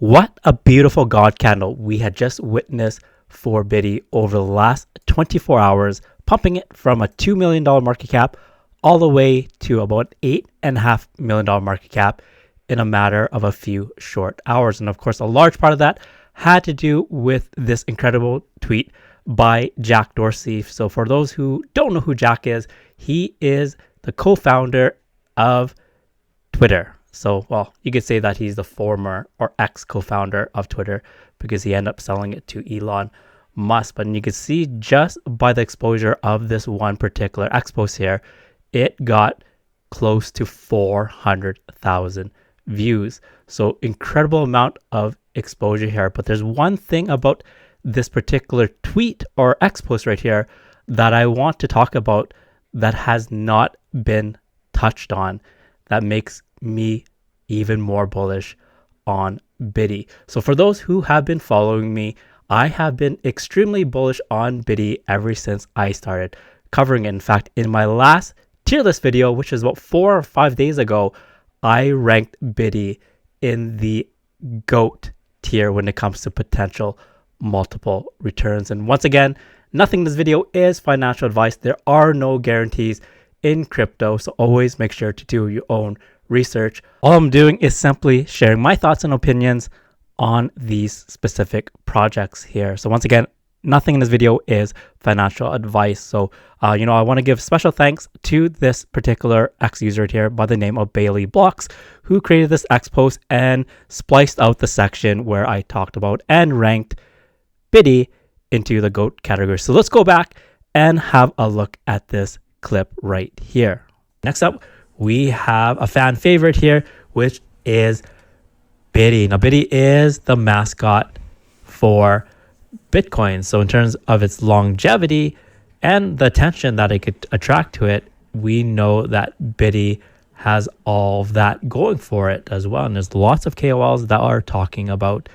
What a beautiful God candle we had just witnessed for Biddy over the last 24 hours, pumping it from a $2 million market cap all the way to about $8.5 million market cap in a matter of a few short hours. And of course, a large part of that had to do with this incredible tweet by Jack Dorsey. So for those who don't know who Jack is, he is the co-founder of Twitter. So, well, you could say that he's the former or ex-co-founder of Twitter because he ended up selling it to Elon Musk. But you can see just by the exposure of this one particular X post here, it got close to 400,000 views. So incredible amount of exposure here. But there's one thing about this particular tweet or X post right here that I want to talk about that has not been touched on, that makes me even more bullish on Biddy. So for those who have been following me, I have been extremely bullish on Biddy ever since I started covering it. In fact, in my last tier list video, which is about 4 or 5 days ago, I ranked Biddy in the GOAT tier when it comes to potential multiple returns. And once again, nothing in this video is financial advice. There are no guarantees in crypto, so always make sure to do your own research. All I'm doing is simply sharing my thoughts and opinions on these specific projects here. So once again, nothing in this video is financial advice. So, I want to give special thanks to this particular X user here by the name of Bailey Blocks, who created this X post and spliced out the section where I talked about and ranked Biddy into the GOAT category. So let's go back and have a look at this clip right here. Next up, we have a fan favorite here, which is Biddy. Now, Biddy is the mascot for Bitcoin. So in terms of its longevity and the attention that it could attract to it, we know that Biddy has all of that going for it as well. And there's lots of KOLs that are talking about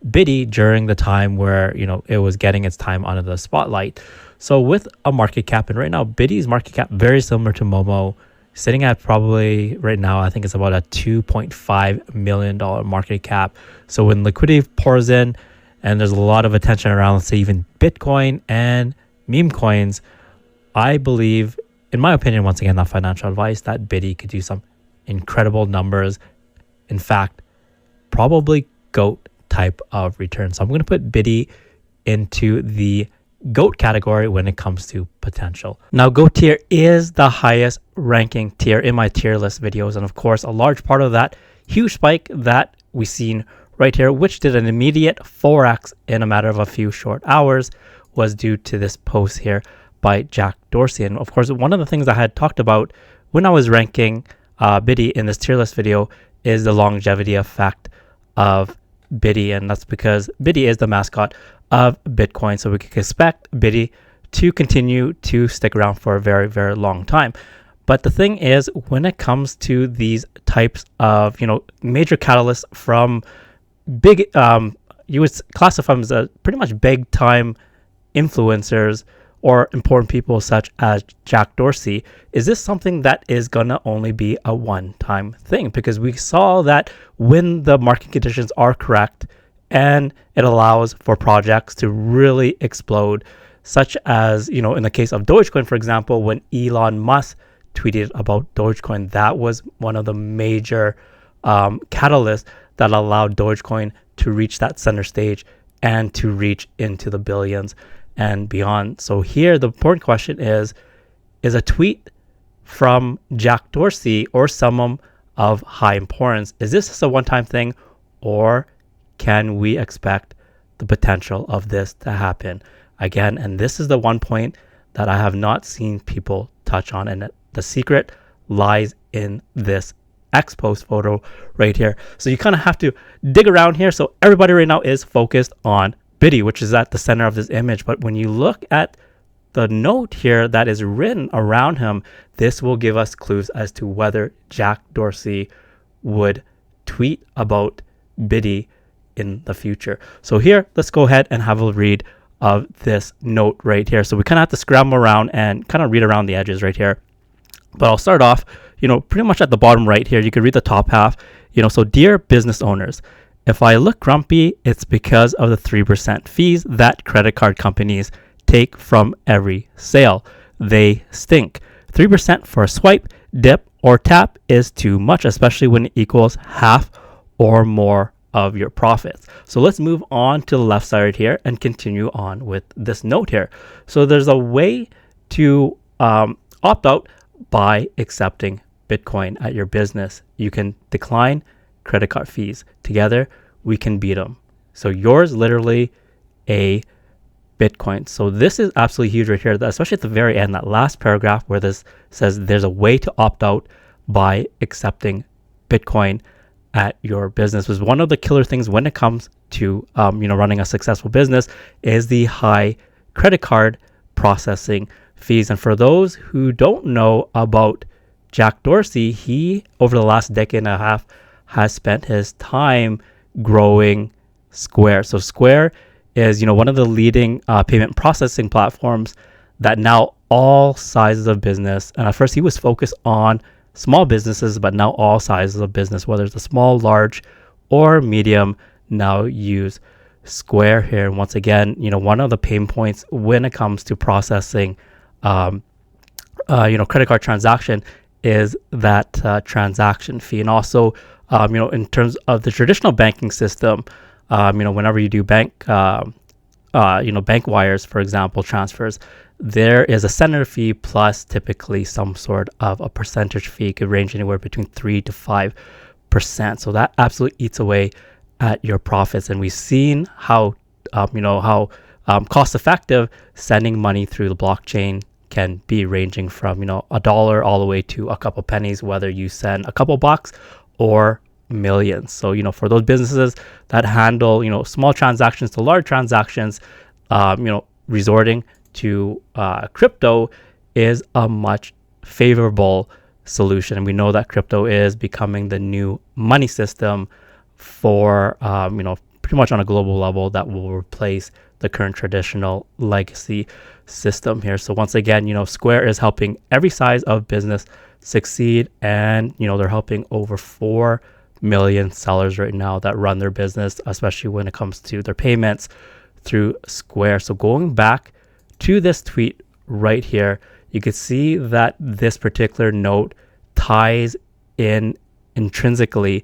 Biddy during the time where, it was getting its time under the spotlight. So with a market cap, and right now, Biddy's market cap, very similar to Momo, sitting at probably right now, I think it's about a $2.5 million market cap. So when liquidity pours in and there's a lot of attention around, let's say even Bitcoin and meme coins, I believe, in my opinion, once again, not financial advice, that Biddy could do some incredible numbers. In fact, probably GOAT type of return. So I'm going to put Biddy into the GOAT category when it comes to potential. Now, GOAT tier is the highest ranking tier in my tier list videos. And of course, a large part of that huge spike that we've seen right here, which did an immediate 4x in a matter of a few short hours, was due to this post here by Jack Dorsey. And of course, one of the things I had talked about when I was ranking Biddy in this tier list video is the longevity effect of Biddy. And that's because Biddy is the mascot of Bitcoin. So we can expect Biddy to continue to stick around for a very, very long time. But the thing is, when it comes to these types of, major catalysts from big, you would classify them as pretty much big time influencers or important people such as Jack Dorsey, is this something that is gonna only be a one-time thing? Because we saw that when the market conditions are correct and it allows for projects to really explode, such as, in the case of Dogecoin, for example, when Elon Musk tweeted about Dogecoin, that was one of the major catalysts that allowed Dogecoin to reach that center stage and to reach into the billions and beyond. So here, the important question is a tweet from Jack Dorsey or someone of high importance, is this just a one-time thing, or can we expect the potential of this to happen again? And this is the one point that I have not seen people touch on, and the secret lies in this X post photo right here. So you kind of have to dig around here. So everybody right now is focused on Biddy, which is at the center of this image. But when you look at the note here that is written around him, this will give us clues as to whether Jack Dorsey would tweet about Biddy in the future. So here, let's go ahead and have a read of this note right here. So we kind of have to scramble around and kind of read around the edges right here. But I'll start off, pretty much at the bottom right here. You can read the top half, so dear business owners, If I look grumpy, it's because of the 3% fees that credit card companies take from every sale. They stink. 3% for a swipe, dip, or tap is too much, especially when it equals half or more of your profits. So let's move on to the left side here and continue on with this note here. So there's a way to opt out by accepting Bitcoin at your business. You can decline credit card fees. Together, we can beat them. So yours literally a Bitcoin. So this is absolutely huge right here, especially at the very end, that last paragraph where this says there's a way to opt out by accepting Bitcoin at your business. Was one of the killer things when it comes to running a successful business is the high credit card processing fees. And for those who don't know about Jack Dorsey, he over the last decade and a half has spent his time growing Square. So Square is one of the leading payment processing platforms that now all sizes of business, and at first he was focused on small businesses, but now all sizes of business, whether it's a small, large, or medium, now use Square here. And once again, one of the pain points when it comes to processing credit card transaction is that transaction fee. And also in terms of the traditional banking system, whenever you do bank wires, for example, transfers, there is a center fee plus typically some sort of a percentage fee. It could range anywhere between 3 to 5%. So that absolutely eats away at your profits. And we've seen how cost effective sending money through the blockchain can be, ranging from $1 all the way to a couple pennies, whether you send a couple bucks or millions. So for those businesses that handle small transactions to large transactions, resorting to crypto is a much favorable solution. And we know that crypto is becoming the new money system for pretty much on a global level that will replace the current traditional legacy system here. So once again, Square is helping every size of business succeed, and they're helping over 4 million sellers right now that run their business, especially when it comes to their payments through Square. So going back to this tweet right here, you can see that this particular note ties in intrinsically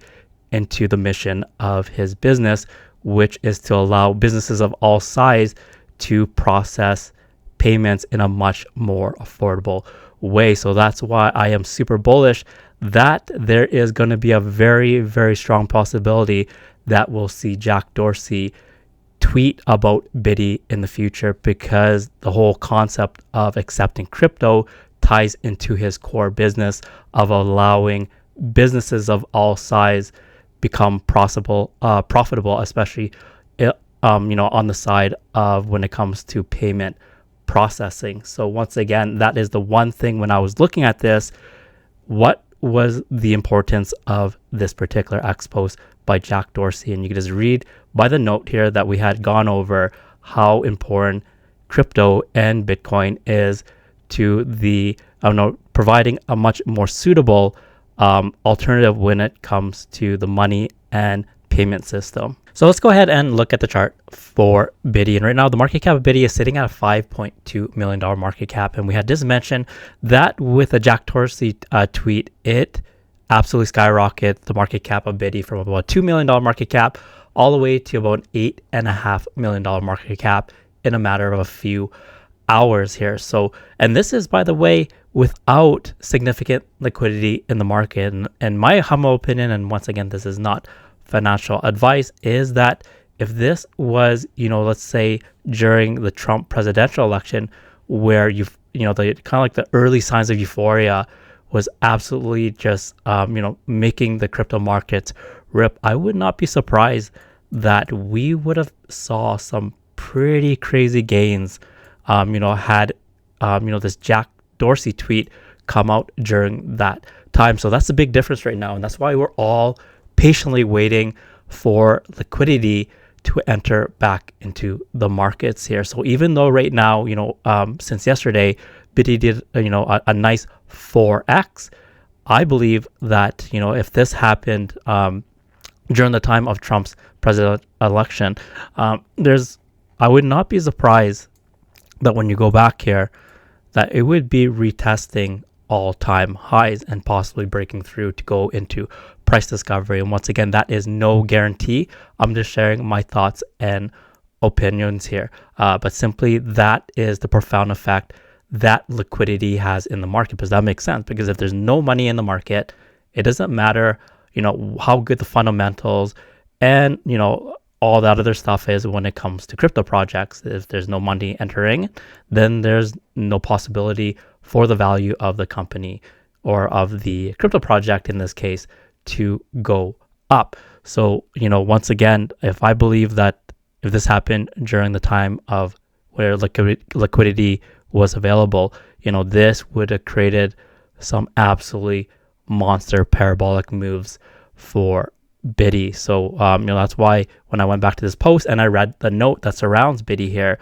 into the mission of his business, which is to allow businesses of all size to process payments in a much more affordable way. So that's why I am super bullish that there is going to be a very, very strong possibility that we'll see Jack Dorsey tweet about Biddy in the future, because the whole concept of accepting crypto ties into his core business of allowing businesses of all size become profitable, especially on the side of when it comes to payment processing. So once again, that is the one thing when I was looking at this, what was the importance of this particular X post by Jack Dorsey. And you can just read by the note here that we had gone over how important crypto and Bitcoin is to the providing a much more suitable alternative when it comes to the money and payment system. So let's go ahead and look at the chart for Biddy. And right now the market cap of Biddy is sitting at a $5.2 million market cap. And we had just mentioned that with a Jack Dorsey tweet, it absolutely skyrocketed the market cap of Biddy from about $2 million market cap all the way to about $8.5 million market cap in a matter of a few hours here. So, and this is, by the way, without significant liquidity in the market. And my humble opinion, and once again, this is not financial advice, is that if this was, let's say during the Trump presidential election, where the kind of like the early signs of euphoria was absolutely just, making the crypto markets rip, I would not be surprised that we would have saw some pretty crazy gains, had, this Jack Dorsey tweet come out during that time. So that's the big difference right now. And that's why we're all patiently waiting for liquidity to enter back into the markets here. So even though right now, since yesterday, Biddy did, a nice 4x, I believe that, if this happened, during the time of Trump's president election. I would not be surprised that when you go back here, that it would be retesting all-time highs and possibly breaking through to go into price discovery. And once again, that is no guarantee. I'm just sharing my thoughts and opinions here. But simply that is the profound effect that liquidity has in the market, because that makes sense. Because if there's no money in the market, it doesn't matter, how good the fundamentals and, all that other stuff is when it comes to crypto projects. If there's no money entering, then there's no possibility for the value of the company or of the crypto project in this case to go up. So, once again, if I believe that if this happened during the time of where liquidity was available, this would have created some absolutely monster parabolic moves for Biddy. So, that's why when I went back to this post and I read the note that surrounds Biddy here,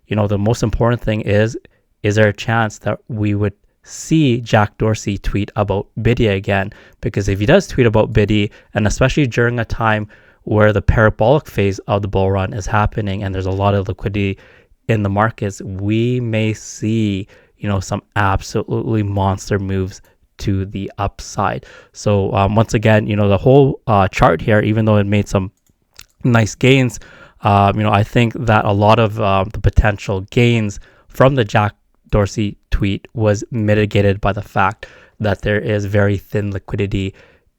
the most important thing is there a chance that we would see Jack Dorsey tweet about Biddy again? Because if he does tweet about Biddy, and especially during a time where the parabolic phase of the bull run is happening and there's a lot of liquidity in the markets, we may see, some absolutely monster moves to the upside. So once again, the whole chart here, even though it made some nice gains, I think that a lot of the potential gains from the Jack Dorsey tweet was mitigated by the fact that there is very thin liquidity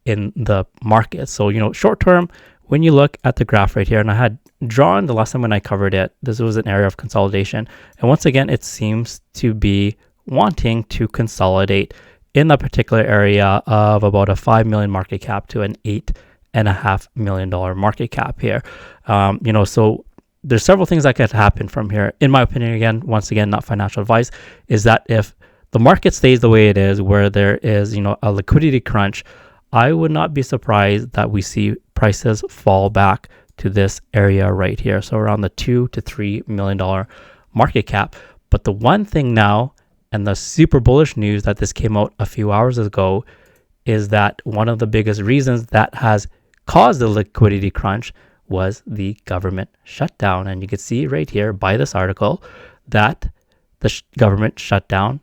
in the market. So, short term, when you look at the graph right here, and I had drawn the last time when I covered it, this was an area of consolidation. And once again, it seems to be wanting to consolidate in that particular area of about a 5 million market cap to an $8.5 million market cap here. So there's several things that could happen from here. In my opinion, again, once again, not financial advice, is that if the market stays the way it is, where there is, a liquidity crunch, I would not be surprised that we see prices fall back to this area right here. So around the $2 to $3 million market cap. But the one thing now, and the super bullish news that this came out a few hours ago, is that one of the biggest reasons that has caused the liquidity crunch was the government shutdown. And you can see right here by this article that the government shutdown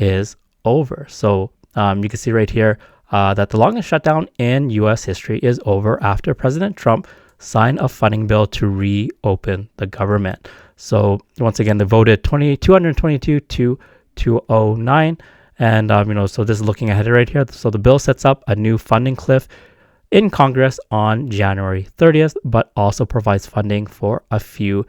is over. So you can see right here that the longest shutdown in U.S. history is over after President Trump signed a funding bill to reopen the government. So once again, they voted 222 to 209. And, so this is looking ahead right here. So the bill sets up a new funding cliff in Congress on January 30th, but also provides funding for a few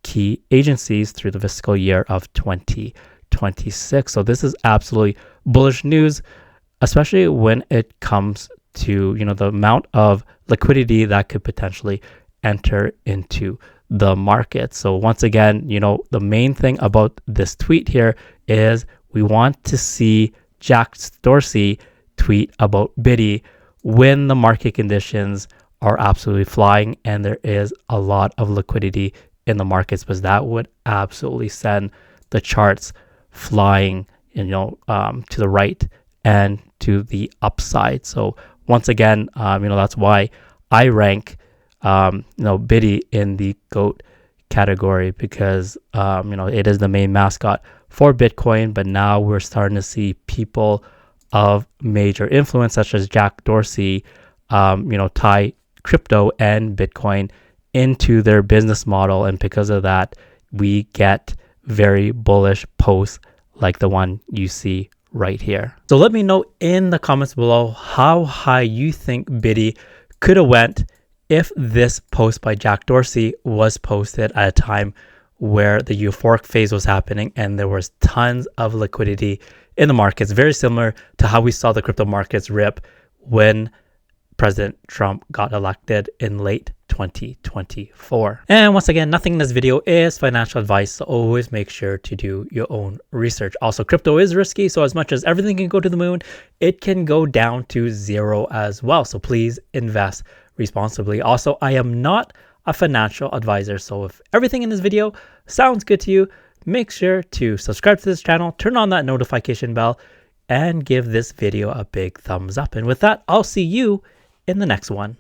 key agencies through the fiscal year of 2026. So this is absolutely bullish news, especially when it comes to, the amount of liquidity that could potentially enter into the market. So once again, the main thing about this tweet here is we want to see Jack Dorsey tweet about Biddy when the market conditions are absolutely flying and there is a lot of liquidity in the markets, because that would absolutely send the charts flying, to the right and to the upside. So once again, that's why I rank, Biddy in the GOAT category, because, it is the main mascot for Bitcoin. But now we're starting to see people of major influence, such as Jack Dorsey, tie crypto and Bitcoin into their business model. And because of that, we get very bullish posts like the one you see right here. So let me know in the comments below how high you think Biddy could have went if this post by Jack Dorsey was posted at a time where the euphoric phase was happening and there was tons of liquidity in the markets, very similar to how we saw the crypto markets rip when President Trump got elected in late 2024. And once again, nothing in this video is financial advice, so always make sure to do your own research. Also, crypto is risky, so as much as everything can go to the moon, it can go down to zero as well. So please invest responsibly. Also, I am not a financial advisor, so if everything in this video sounds good to you, make sure to subscribe to this channel, turn on that notification bell, and give this video a big thumbs up. And with that, I'll see you in the next one.